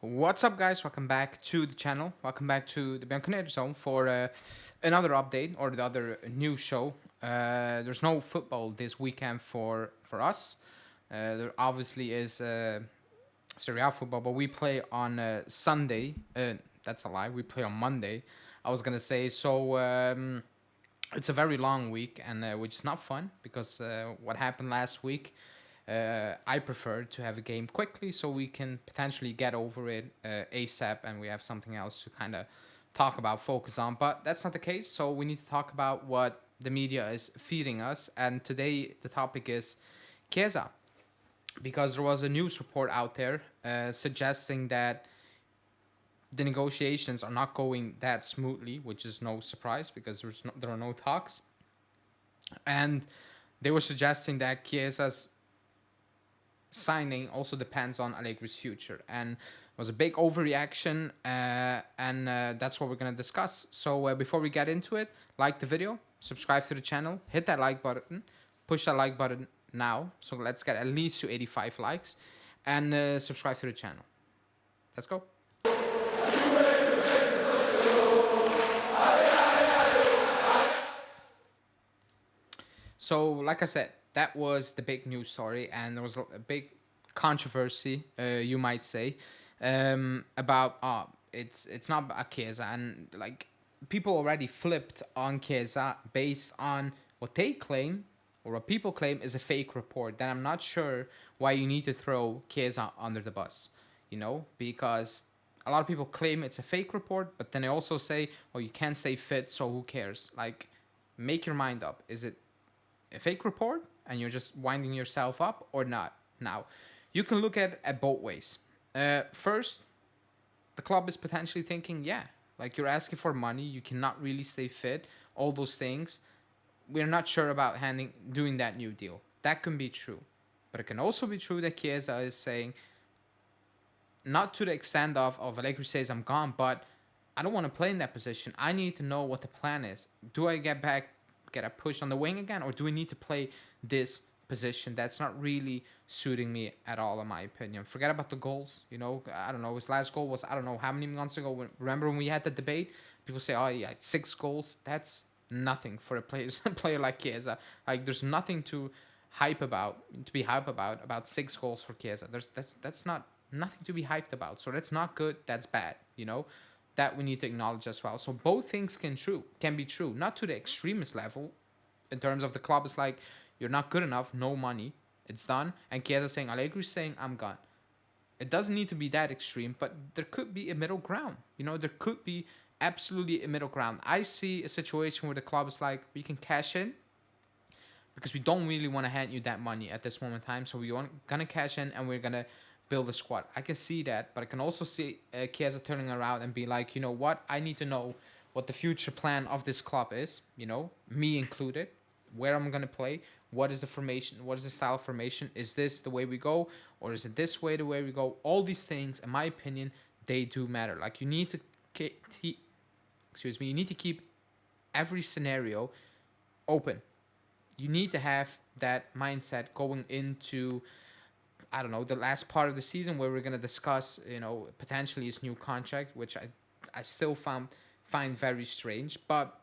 What's up, guys? Welcome back to the channel. Welcome back to the Bianconero Zone for another update or the other new show. There's no football this weekend for us. There obviously is Serie A football, but we play on Sunday. That's a lie. We play on Monday. I was gonna say so. It's a very long week, and which is not fun because what happened last week. I prefer to have a game quickly so we can potentially get over it ASAP and we have something else to kind of talk about, focus on. But that's not the case. So we need to talk about what the media is feeding us. And today the topic is Chiesa, because there was a news report out there suggesting that the negotiations are not going that smoothly, which is no surprise because there are no talks. And they were suggesting that Chiesa's signing also depends on Allegri's future, and it was a big overreaction, and that's what we're gonna discuss. So before we get into it, like the video, subscribe to the channel, hit that like button, push that like button now. So let's get at least to 85 likes, and subscribe to the channel. Let's go. So, like I said, that was the big news story, and there was a big controversy, you might say, about it's not about Chiesa, and like people already flipped on Chiesa based on what they claim or what people claim is a fake report. Then I'm not sure why you need to throw Chiesa under the bus, because a lot of people claim it's a fake report, but then they also say, "Oh, you can't stay fit, so who cares?" Like, make your mind up. Is it a fake report and you're just winding yourself up or not? Now, you can look at both ways. First, the club is potentially thinking, yeah, like you're asking for money, you cannot really stay fit, all those things. We're not sure about doing that new deal. That can be true. But it can also be true that Chiesa is saying, not to the extent of Allegri says I'm gone, but I don't want to play in that position. I need to know what the plan is. Do I get a push on the wing again, or do we need to play this position that's not really suiting me at all, in my opinion? Forget about the goals. I don't know. His last goal was, I don't know how many months ago. Remember when we had the debate? People say, "Oh yeah, it's 6 goals." That's nothing for a player like Chiesa. Like, there's nothing to be hype about 6 goals for Chiesa. That's not nothing to be hyped about. So that's not good. That's bad. That we need to acknowledge as well. So both things can be true, not to the extremist level, in terms of the club is like, you're not good enough, no money, it's done, and Chiesa saying, Allegri saying, I'm gone. It doesn't need to be that extreme, but there could be a middle ground. There could be absolutely a middle ground. I see a situation where the club is like, we can cash in because we don't really want to hand you that money at this moment in time, so we're gonna cash in and we're gonna build a squad. I can see that, but I can also see Chiesa turning around and be like, you know what? I need to know what the future plan of this club is. Me included. Where I'm gonna play. What is the formation? What is the style of formation? Is this the way we go, or is it this way the way we go? All these things, in my opinion, they do matter. Like, you need to You need to keep every scenario open. You need to have that mindset going into, I don't know, the last part of the season, where we're gonna discuss, potentially his new contract, which I still find very strange. But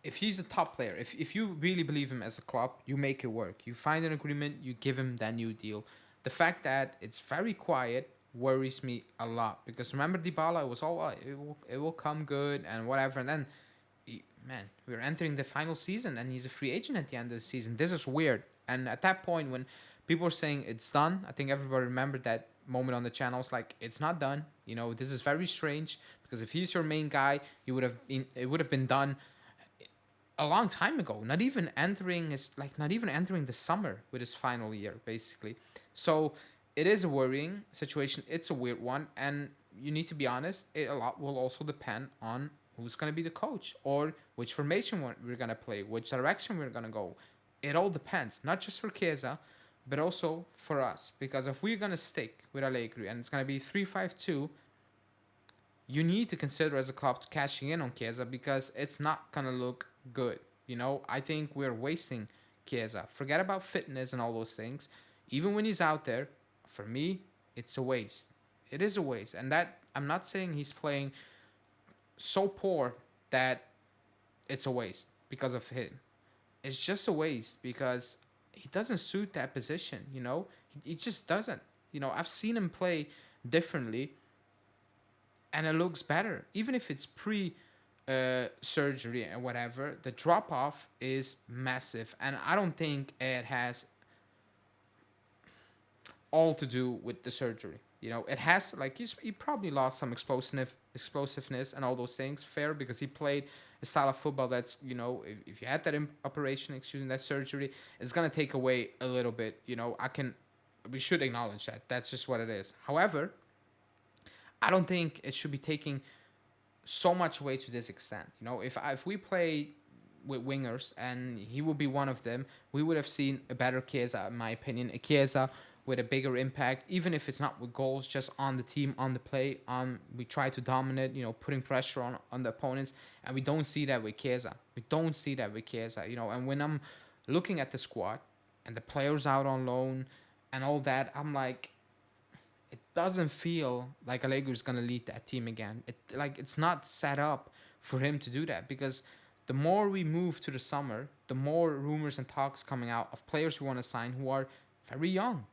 if he's a top player, if you really believe him as a club, you make it work. You find an agreement, you give him that new deal. The fact that it's very quiet worries me a lot, because remember Dybala, it was all, it will come good and whatever, and then man, we're entering the final season and he's a free agent at the end of the season. This is weird. And at that point, when people were saying it's done, I think everybody remembered that moment on the channel. It's like, it's not done. This is very strange, because if he's your main guy, it would have been done a long time ago. Not even entering the summer with his final year, basically. So it is a worrying situation. It's a weird one, and you need to be honest. A lot will also depend on who's going to be the coach, or which formation we're going to play, which direction we're going to go. It all depends, not just for Chiesa, but also for us. Because if we're going to stick with Allegri and it's going to be 3-5-2, you need to consider as a club cashing in on Chiesa, because it's not going to look good. I think we're wasting Chiesa. Forget about fitness and all those things. Even when he's out there, for me, it's a waste. It is a waste, and that I'm not saying he's playing so poor that it's a waste because of him. It's just a waste because he doesn't suit that position. He just doesn't. I've seen him play differently, and it looks better, even if it's pre. Surgery and whatever, the drop off is massive, and I don't think it has all to do with the surgery. It has, like, he probably lost some explosiveness and all those things. Fair, because he played a style of football that's, if you had that operation, excuse me, that surgery, it's gonna take away a little bit. We should acknowledge that. That's just what it is. However, I don't think it should be taking so much away to this extent. If we play with wingers and he would be one of them, we would have seen a better Chiesa, in my opinion. A Chiesa with a bigger impact, even if it's not with goals, just on the team, on the play. We try to dominate, putting pressure on the opponents, and we don't see that with Chiesa. And when I'm looking at the squad and the players out on loan and all that, I'm like, it doesn't feel like Allegri is gonna lead that team again. It's not set up for him to do that, because the more we move to the summer, the more rumors and talks coming out of players who want to sign who are very young.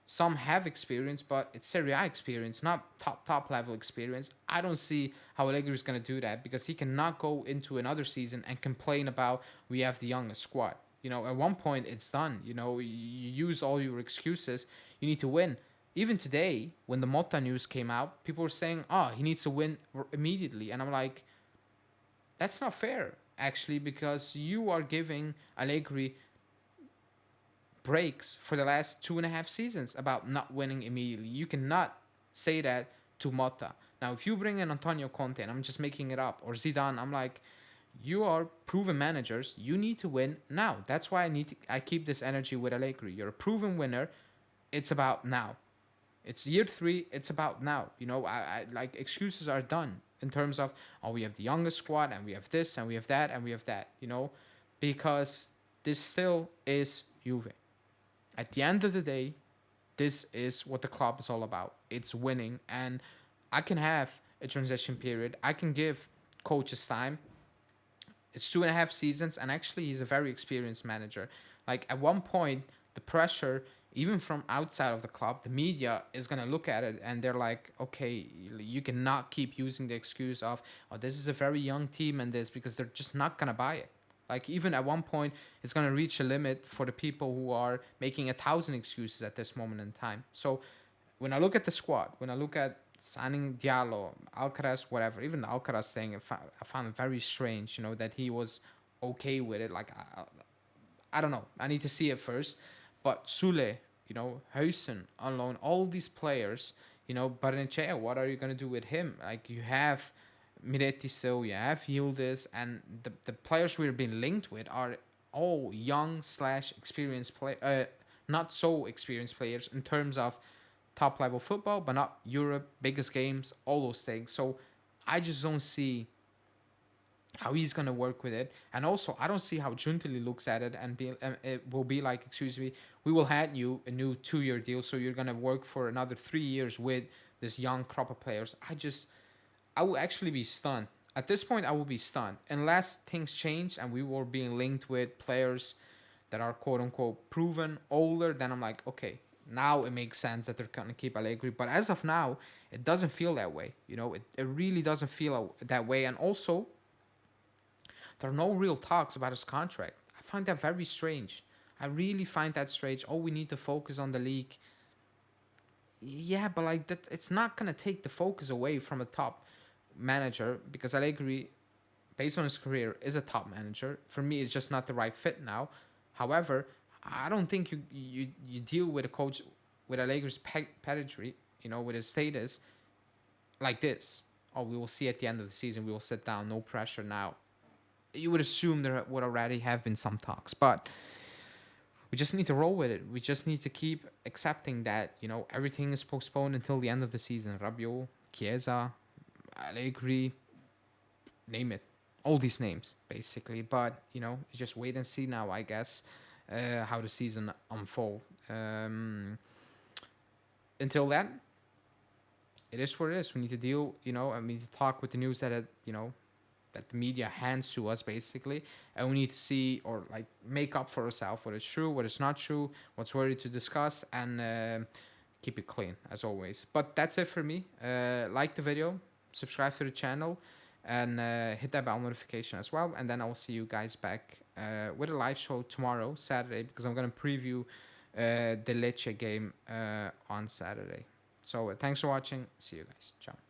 Some have experience, but it's Serie A experience, not top level experience. I don't see how Allegri is gonna do that, because he cannot go into another season and complain about we have the youngest squad. At one point it's done. You use all your excuses. You need to win. Even today, when the Motta news came out, people were saying, "Oh, he needs to win immediately," and I'm like, that's not fair, actually, because you are giving Allegri breaks for the last 2.5 seasons about not winning immediately. You cannot say that to Motta. Now, if you bring in Antonio Conte, and I'm just making it up, or Zidane, I'm like, you are proven managers. You need to win now. That's why I keep this energy with Allegri. You're a proven winner. It's about now. It's year 3. It's about now. I like, excuses are done in terms of, oh, we have the youngest squad, and we have this, and we have that, and we have that. Because this still is Juve. At the end of the day, this is what the club is all about. It's winning, and I can have a transition period. I can give coaches time. It's 2.5 seasons, and actually, he's a very experienced manager. Like, at one point, the pressure, even from outside of the club, the media is gonna look at it, and they're like, okay, you cannot keep using the excuse of, oh, this is a very young team and this, because they're just not gonna buy it. Like, even at one point, it's gonna reach a limit for the people who are making 1,000 excuses at this moment in time. So, when I look at the squad, when I look at signing Diallo, Alcaraz, whatever, even the Alcaraz thing, I found it very strange, that he was okay with it. Like, I don't know. I need to see it first. But Sule, Huysen on loan, all these players, Barnechea, what are you going to do with him? Like, you have Miretti, so you have Yildiz, and the players we're being linked with are all young / experienced not so experienced players in terms of top level football, but not Europe, biggest games, all those things. So I just don't see how he's gonna work with it, and also I don't see how Juntili looks at it and it will be like, excuse me, we will hand you a new 2-year deal, so you're gonna work for another 3 years with this young crop of players. I will actually be stunned. At this point, I will be stunned unless things change and we were being linked with players that are quote unquote proven older. Then I'm like, okay, now it makes sense that they're gonna keep Allegri. But as of now, it doesn't feel that way. It really doesn't feel that way. And also, there are no real talks about his contract. I find that very strange. I really find that strange. Oh, we need to focus on the league. Yeah, but like that, it's not gonna take the focus away from a top manager, because Allegri, based on his career, is a top manager. For me, it's just not the right fit now. However, I don't think you deal with a coach with Allegri's pedigree, with his status, like this. Oh, we will see at the end of the season. We will sit down, no pressure now. You would assume there would already have been some talks, but we just need to roll with it. We just need to keep accepting that, everything is postponed until the end of the season. Rabiot, Chiesa, Allegri, name it. All these names, basically. But, just wait and see now, I guess, how the season unfold. Until then, it is what it is. We need to deal, and we need to talk with the news that the media hands to us basically, and we need to see or like make up for ourselves what is true, what is not true, what's worthy to discuss, and keep it clean as always. But that's it for me. Like the video, subscribe to the channel, and hit that bell notification as well. And then I'll see you guys back with a live show tomorrow, Saturday, because I'm gonna preview the Lecce game on Saturday. So thanks for watching. See you guys. Ciao.